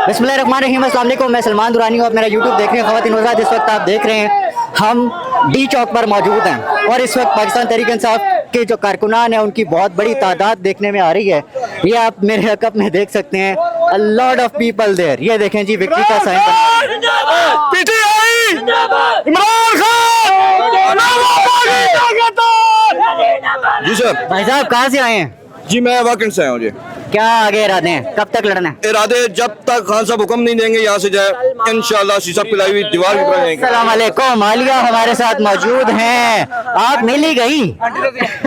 बिस्मिल्लाहिर्रहमानिर्रहीम, अस्सलाम वालेकुम। मैं सलमान दुरानी हूँ, आप मेरा यूट्यूब देख रहे हैं। ख़वातीन और हज़रात, इस वक्त आप देख रहे हैं हम डी चौक पर मौजूद हैं और इस वक्त पाकिस्तान तहरीक इंसाफ के जो कारकुनान हैं उनकी बहुत बड़ी तादाद देखने में आ रही है। ये आप मेरे हक़ में देख सकते हैं, a lot of people there. ये देखें जी, विक्ट्री का साइन जी सर। भाई साहब कहाँ से आए हैं? जी मैं वाकई से आया हूँ जी। क्या आगे इरादे हैं, कब तक लड़ना है? इरादे जब तक खान साहब हुक्म नहीं देंगे यहाँ से जाए, इंशाल्लाह शीशा पिलाई हुई दीवार की तरह जाएंगे। अस्सलाम वालेकुम, आलिया हमारे साथ मौजूद हैं। आप मिल ही गई।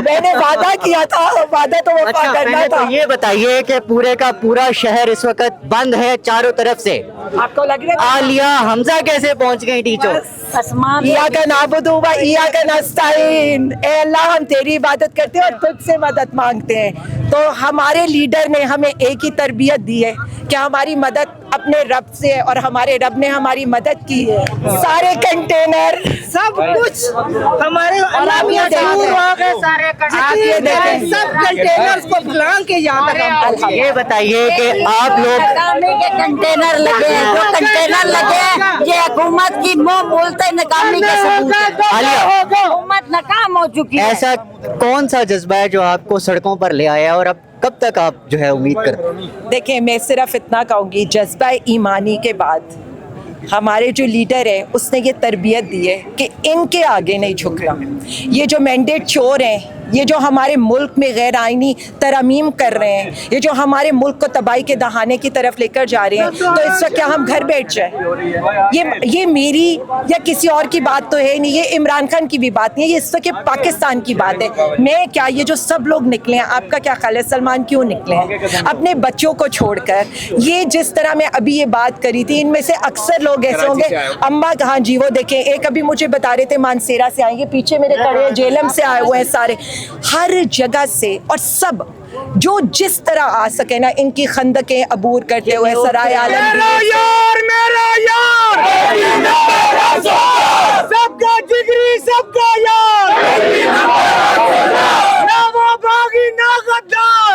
मैंने वादा किया था, वादा तो वफा अच्छा, करना पहले था। तो ये बताइए कि पूरे का पूरा शहर इस वक्त बंद है चारों तरफ से। आपको लग रहा है आलिया हमजा कैसे पहुंच गई टीचर? इया का नाबुदु व इया का नस्ताइन। ए अल्लाह, हम तेरी इबादत करते हैं और तुझसे मदद मांगते हैं। तो हमारे लीडर ने हमें एक ही तरबियत दी है कि हमारी मदद अपने रब से है और हमारे रब ने हमारी मदद की है। सारे कंटेनर सब कुछ हमारे अल्लाह मियां दूर हो गए, सारे आप ये देखें सब कंटेनर्स को बुला के यहाँ तक हम ये बताइए कि आप लोग नकामी के कंटेनर लगे हैं, जो कंटेनर लगे हैं ये हुकूमत की मुंह बोलते नकामी के सबूत है। आलिया, हुकूमत नाकाम हो चुकी है। ऐसा कौन सा जज्बा है जो आपको सड़कों पर ले आया और अब कब तक आप जो है उम्मीद करते हैं? देखें, मैं सिर्फ इतना कहूँगी, जज्बा ईमानी के बाद हमारे जो लीडर है उसने ये तरबियत दी है कि इनके आगे नहीं झुकना। ये जो मैंडेट चोर हैं, ये जो हमारे मुल्क में गैर आइनी तरमीम कर रहे हैं, ये जो हमारे मुल्क को तबाही के दहाने की तरफ लेकर जा रहे हैं, तो इस वक्त क्या हम घर बैठ जाए? ये मेरी या किसी और की बात तो है नहीं, ये इमरान खान की भी बात नहीं है, ये इस वक्त पाकिस्तान की बात है। मैं क्या, ये जो सब लोग निकले हैं, आपका क्या ख्याल है सलमान क्यों निकले हैं अपने बच्चों को छोड़कर? ये जिस तरह मैं अभी ये बात करी थी, इनमें से अक्सर लोग ऐसे होंगे, अम्मा हाँ जी वो देखें, एक अभी मुझे बता रहे थे मानसेरा से आएंगे, पीछे मेरे खड़े हैं जेलम से आए हुए हैं, सारे हर जगह से, और सब जो जिस तरह आ सके ना, इनकी खंदकें अबूर करते हुए सराय आलम सबका जिगरी, सबका यार, ना वो बागी ना गद्दार,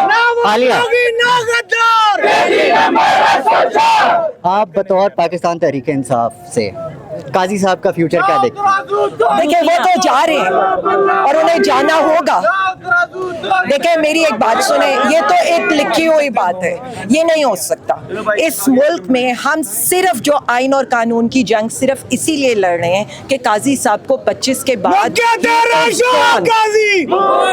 ना वो आलिया, बागी ना गद्दार। आप बतौर पाकिस्तान तहरीक इंसाफ से काजी साहब का फ्यूचर क्या देखते हैं? देखिए, वो तो जा रहे हैं और उन्हें जाना होगा। देखिए, मेरी एक बात सुने, ये तो एक लिखी हुई बात है, ये नहीं हो सकता। इस मुल्क में हम सिर्फ जो आइन और कानून की जंग सिर्फ इसीलिए लड़ रहे हैं कि काजी साहब को 25 के बाद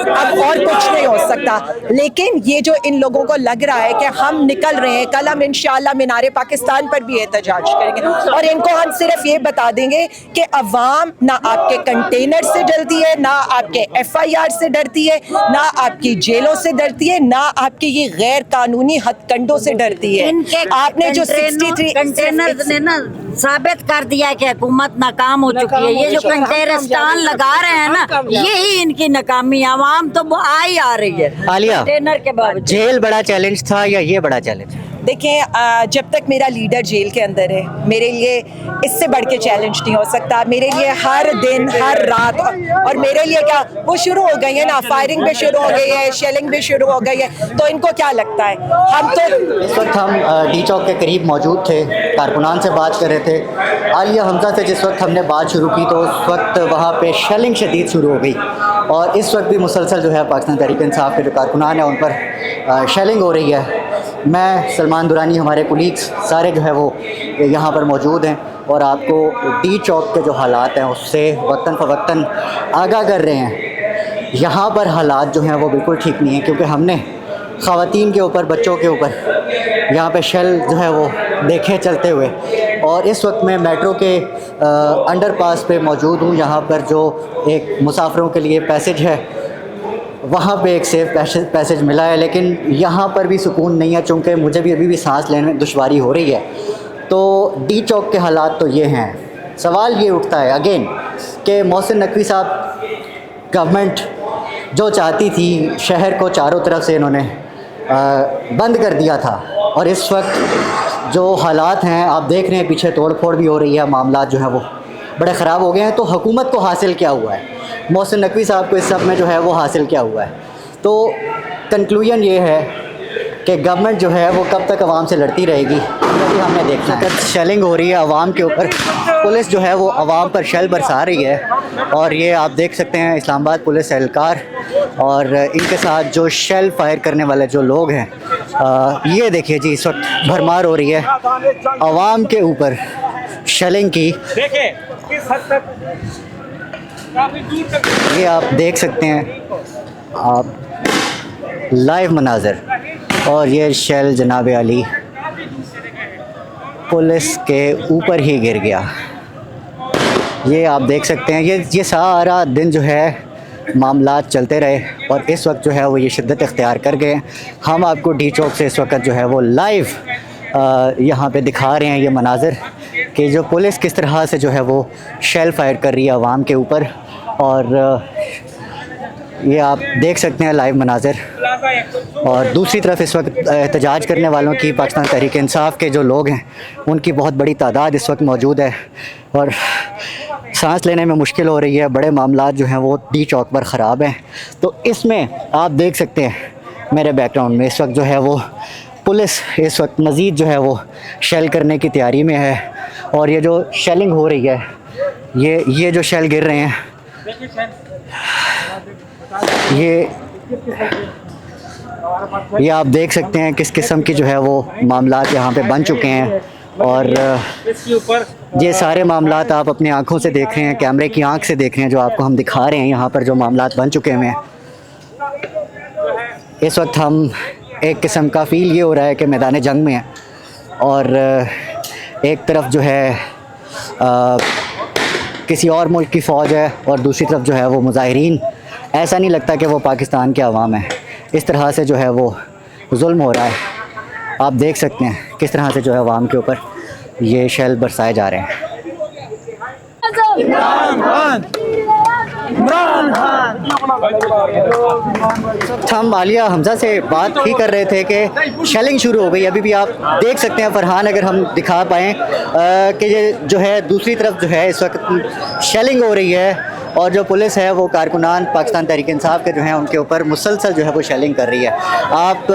अब और कुछ नहीं हो सकता। लेकिन ये जो इन लोगों को लग रहा है कि हम निकल रहे हैं, कल हम इंशाअल्लाह मीनारे पाकिस्तान पर भी एहतजाज करेंगे और इनको हम सिर्फ ये बता देंगे कि अवाम ना आपके कंटेनर से डरती है, ना आपके FIR से डरती है, ना आपकी जेलों से डरती है, ना आपके ये गैर कानूनी हथकंडों से डरती है। आपने जो 63 कंटेनर ने ना साबित कर दिया है कि हुकूमत नाकाम हो चुकी है। ये जो कंटेनर स्टॉल लगा रहे हैं ना, यही इनकी नाकामी है। अवाम तो आ ही आ रही है आलिया, कंटेनर के बाद। जेल बड़ा चैलेंज था या ये बड़ा चैलेंज? देखें, जब तक मेरा लीडर जेल के अंदर है, मेरे लिए इससे बढ़ के चैलेंज नहीं हो सकता। मेरे लिए हर दिन हर रात, और मेरे लिए क्या, वो शुरू हो गई है ना, फायरिंग भी शुरू हो गई है, शेलिंग भी शुरू हो गई है, तो इनको क्या लगता है? हम तो इस वक्त हम डी चौक के करीब मौजूद थे, कारकुनान से बात कर रहे थे। आलिया हमजा से जिस वक्त हमने बात शुरू की तो उस वक्त वहाँ पे शेलिंग शदीद शुरू हो गई और इस वक्त भी मुसलसल जो है पाकिस्तान तहरीक इंसाफ के जो कारकुनान हैं उन पर शेलिंग हो रही है। मैं सलमान दुरानी, हमारे कुलीग्स सारे जो है वो यहाँ पर मौजूद हैं और आपको डी चौक के जो हालात हैं उससे वक्तन फ़वक्तन आगाह कर रहे हैं। यहाँ पर हालात जो हैं वो बिल्कुल ठीक नहीं हैं क्योंकि हमने ख़वातीन के ऊपर, बच्चों के ऊपर यहाँ पे शेल जो है वो देखे चलते हुए, और इस वक्त मैं मेट्रो के अंडरपास पे मौजूद हूँ। यहाँ पर जो एक मुसाफिरों के लिए पैसेज है, वहाँ पे एक सेफ पैसेज मिला है, लेकिन यहाँ पर भी सुकून नहीं है चूँकि मुझे भी अभी भी सांस लेने में दुश्वारी हो रही है। तो डी चौक के हालात तो ये हैं। सवाल ये उठता है अगेन कि मोहसिन नकवी साहब, गवर्नमेंट जो चाहती थी शहर को चारों तरफ से इन्होंने बंद कर दिया था, और इस वक्त जो हालात हैं आप देख रहे हैं, पीछे तोड़ फोड़ भी हो रही है, मामला जो है वो बड़े ख़राब हो गए हैं। तो हुकूमत को हासिल क्या हुआ है, मोहसिन नकवी साहब को इस सब में जो है वो हासिल क्या हुआ है? तो कंक्लूजन ये है कि गवर्नमेंट जो है वो कब तक आवाम से लड़ती रहेगी, अभी हमने देखना है। शेलिंग हो रही है आवाम के ऊपर, पुलिस जो है वो आवाम पर शेल बरसा रही है। और ये आप देख सकते हैं इस्लामाबाद पुलिस एहलकार और इनके साथ जो शेल फायर करने वाले जो लोग हैं, ये देखिए जी, इस वक्त भरमार हो रही है आवाम के ऊपर शेलिंग की। ये आप देख सकते हैं आप लाइव मनाजर, और ये शेल जनाब अली पुलिस के ऊपर ही गिर गया। ये आप देख सकते हैं, ये सारा दिन जो है मामलात चलते रहे और इस वक्त जो है वो ये शिद्दत इख्तियार कर गए। हम आपको डी चौक से इस वक्त जो है वो लाइव यहाँ पे दिखा रहे हैं ये मनाज़र कि जो पुलिस किस तरह से जो है वो शेल फायर कर रही है आवाम के ऊपर। और ये आप देख सकते हैं लाइव मनाज़र। और दूसरी तरफ इस वक्त एहतजाज करने वालों की, पाकिस्तान तहरीक इंसाफ के जो लोग हैं उनकी बहुत बड़ी तादाद इस वक्त मौजूद है और सांस लेने में मुश्किल हो रही है। बड़े मामलात जो हैं वो डी चौक पर ख़राब हैं। तो इसमें आप देख सकते हैं मेरे बैकग्राउंड में इस वक्त जो है वो पुलिस इस वक्त मज़ीद जो है वो शेल करने की तैयारी में है। और ये जो शेलिंग हो रही है, ये जो शेल गिर रहे हैं, ये आप देख सकते हैं किस किस्म की जो है वो मामलात यहाँ पे बन चुके हैं। और ये सारे मामलात आप अपनी आंखों से देख रहे हैं, कैमरे की आंख से देख रहे हैं, जो आपको हम दिखा रहे हैं यहाँ पर जो मामलात बन चुके हैं। इस वक्त हम एक किस्म का फ़ील ये हो रहा है कि मैदान जंग में है और एक तरफ जो है किसी और मुल्क की फ़ौज है और दूसरी तरफ जो है वो मुजाहिरीन। ऐसा नहीं लगता कि वो पाकिस्तान के अवाम है। इस तरह से जो है वो जुल्म हो रहा है। आप देख सकते हैं किस तरह से जो है अवाम के ऊपर ये शेल बरसाए जा रहे हैं। हम आलिया हमजा से बात ही कर रहे थे कि शेलिंग शुरू हो गई। अभी भी आप देख सकते हैं फरहान, अगर हम दिखा पाएँ कि ये जो है दूसरी तरफ जो है इस वक्त शेलिंग हो रही है और जो पुलिस है वो कारकुनान पाकिस्तान तहरीक इंसाफ के जो हैं उनके ऊपर मुसलसल जो है वो शेलिंग कर रही है। आप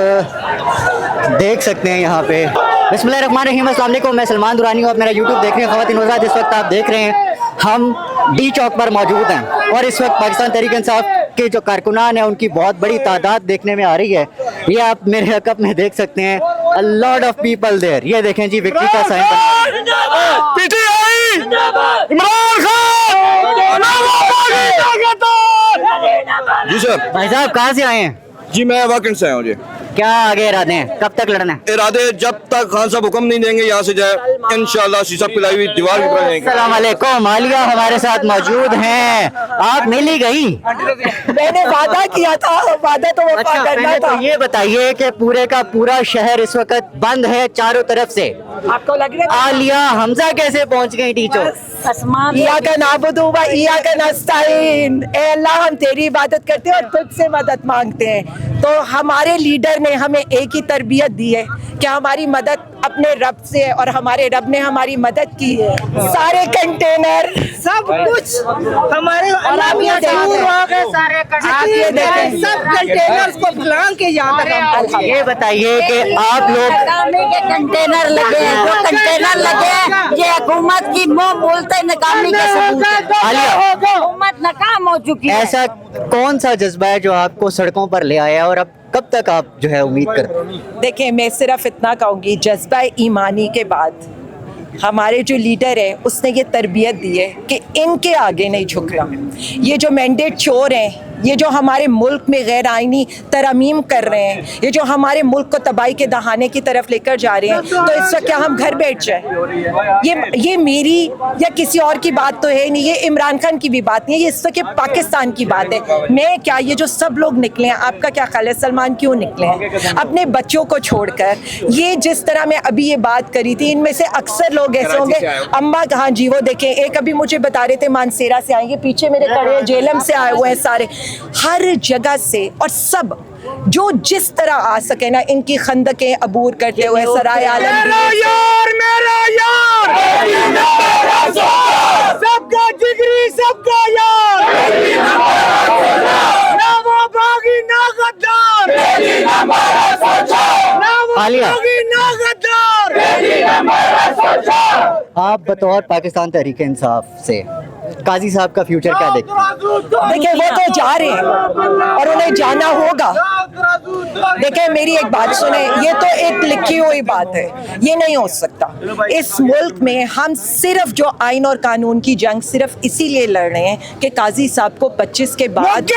देख सकते हैं यहाँ पे। बिस्मिल्लाहिर्रहमानिर्रहीम, अस्सलाम वालेकुम, मैं सलमान दुरानी हूँ। आप मेरा यूट्यूब देख रहे हैं ख़वातीन और हज़रात। इस वक्त आप देख रहे हैं हम डी चौक पर मौजूद हैं और इस वक्त पाकिस्तान तहरीक इंसाफ के जो कारकुनान हैं उनकी बहुत बड़ी तादाद देखने में आ रही है। ये आप मेरे हक़ में देख सकते हैं, a lot of people there. ये देखें जी, विक्ट्री का साइन जी सर। भाई साहब कहाँ से आए हैं? जी मैं वाकई से आया हूँ जी। क्या आगे इरादे हैं, कब तक लड़ना है? इरादे जब तक खान साहब हुक्म नहीं देंगे यहाँ से जाए, इंशाल्लाह शीशा पिलाई हुई दीवार की तरह रहेंगे। अस्सलाम वालेकुम, आलिया हमारे साथ मौजूद हैं। आप मिल ही गई। मैंने वादा किया था, वादा तो वफा अच्छा, करना पहले था। तो ये बताइए कि पूरे का पूरा शहर इस वक्त बंद है चारों तरफ से, आपको लग रहा है आलिया हमजा कैसे पहुंच गई टीचर? इय्याका नअबुदु व इय्याका नस्तईन। ए अल्लाह, हम तेरी इबादत करते हैं और तुझसे मदद मांगते हैं। तो हमारे लीडर ने हमें एक ही तरबियत दी है कि हमारी मदद अपने रब से है और हमारे रब ने हमारी मदद की है। सारे कंटेनर सब कुछ हमारे आप ये देखें, सब कंटेनर्स को बुलान के यहाँ तक। ये बताइए कि आप लोग नकामी के कंटेनर लगे हैं, जो कंटेनर लगे हैं ये हुकूमत की मुंह बोलते नकामी के सबूत है। आलिया, हुकूमत नाकाम हो चुकी है। ऐसा कौन सा जज्बा है जो आपको सड़कों पर ले आया और अब कब तक आप जो है उम्मीद करते हैं? देखिए, मैं सिर्फ इतना कहूँगी, जज्बा ईमानी के बाद हमारे जो लीडर है उसने ये तरबियत दी है कि इनके आगे नहीं झुकना। ये जो मैंडेट चोर हैं, ये जो हमारे मुल्क में गैर आइनी तरमीम कर रहे हैं, ये जो हमारे मुल्क को तबाही के दहाने की तरफ लेकर जा रहे हैं, तो इस वक्त क्या हम घर बैठ जाए? ये मेरी या किसी और की बात तो है नहीं, ये इमरान खान की भी बात नहीं है, ये इस वक्त पाकिस्तान की बात है। मैं क्या, ये जो सब लोग निकले हैं, आपका क्या ख्याल है सलमान क्यों निकले हैं अपने बच्चों को छोड़कर? ये जिस तरह मैं अभी ये बात करी थी, इनमें से अक्सर लोग ऐसे होंगे, अम्मा हाँ जी वो देखें, एक अभी मुझे बता रहे थे मानसेरा से आएंगे, पीछे मेरे खड़े हैं जेलम से आए हुए हैं सारे, हर जगह से, और सब जो जिस तरह आ सके ना, इनकी खंदकें अबूर करते हुए सराय आलम सबका जिगरी सबका यार, ना वो बागी ना गद्दार, ना आलिया, आप बतौर पाकिस्तान तहरीक इंसाफ से काजी साहब का फ्यूचर क्या देखते हैं? देखिए वो तो जा रहे हैं और उन्हें जाना होगा। देखिए मेरी एक बात सुने, ये तो एक लिखी हुई बात है, ये नहीं हो सकता। इस मुल्क में हम सिर्फ जो आइन और कानून की जंग सिर्फ इसीलिए लड़ रहे हैं कि काजी साहब को 25 के बाद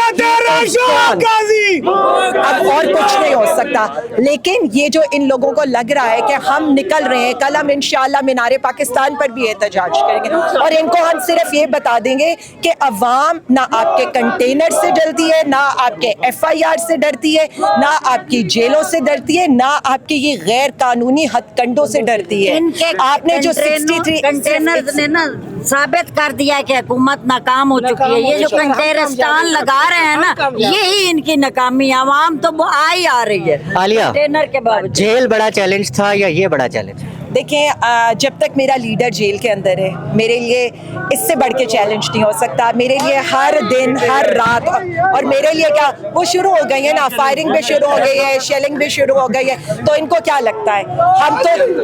अब और कुछ नहीं हो सकता। लेकिन ये जो इन लोगों को लग रहा है कि हम निकल रहे हैं, कल हम इंशाल्लाह मीनारे पाकिस्तान पर भी एहतजाज करेंगे और इनको हम सिर्फ ये बता देंगे कि अवाम ना आपके कंटेनर से डरती है, ना आपके FIR से डरती है, ना आपकी जेलों से डरती है, ना आपके ये गैर कानूनी हथकंडों से डरती है। इनके आपने जो 63 कंटेनर ने ना साबित कर दिया कि हुकूमत नाकाम हो चुकी है। ये जो कंटेनर स्टॉल लगा रहे हैं ना, यही इनकी नाकामी है। आवाम तो आ ही आ रही है आलिया, कंटेनर के बाद। जेल बड़ा चैलेंज था या ये बड़ा चैलेंज? देखिए जब तक मेरा लीडर जेल के अंदर है, मेरे लिए इससे बढ़ के चैलेंज नहीं हो सकता। मेरे लिए हर दिन हर रात, और मेरे लिए क्या, वो शुरू हो गई है ना, फायरिंग भी शुरू हो गई है, शेलिंग भी शुरू हो गई है, तो इनको क्या लगता है हम तो